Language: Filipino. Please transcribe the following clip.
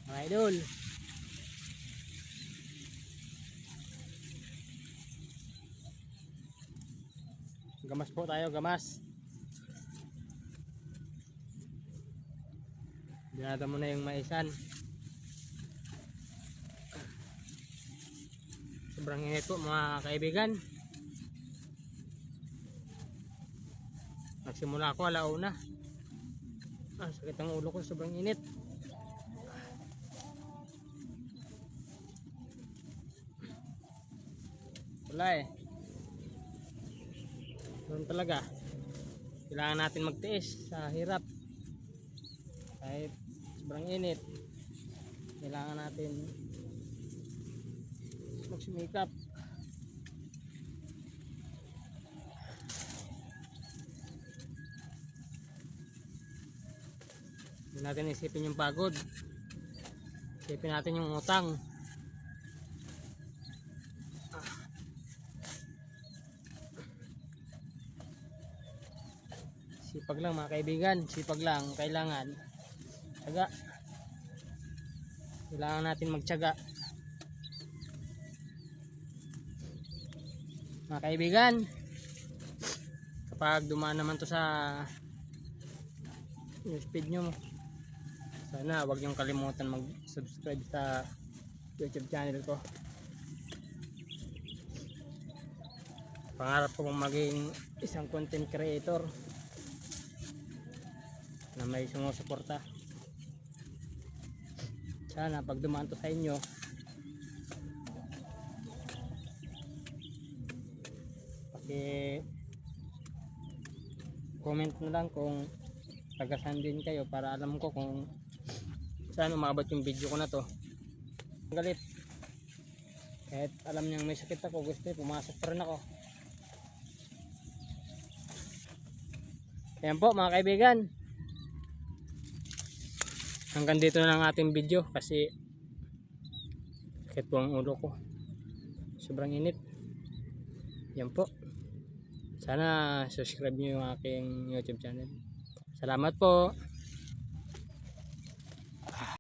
mga idol. Gamas po tayo, gamas. Dinada mo na yung maisan. Sobrang init po mga kaibigan. Nagsimula ako alauna. Sakit ang ulo ko, sobrang init. Wala eh. Doon talaga. Kailangan natin magtiis sa hirap. Kahit sobrang init, kailangan natin magsumikap. Hindi natin isipin yung pagod. Isipin natin yung utang. Sipag lang mga kaibigan, sipag lang. Kailangan tiyaga. Kailangan natin magtiyaga mga kaibigan. Kapag dumaan naman to sa newsfeed nyo, sana wag niyong kalimutan mag subscribe sa YouTube channel ko. Pangarap ko pong maging isang content creator na may sumusuporta. Sana pag dumaan to sa inyo, comment na lang kung taga-saan din kayo para alam ko kung saan umabot yung video ko na to. Galit. Kahit alam niyang may sakit ako, gusto pumasok pa rin ako. Ayan po mga kaibigan. Hanggang dito na lang ating video kasi sakit po ang ulo ko. Sobrang init. Yan po. Sana subscribe nyo yung aking YouTube channel. Salamat po.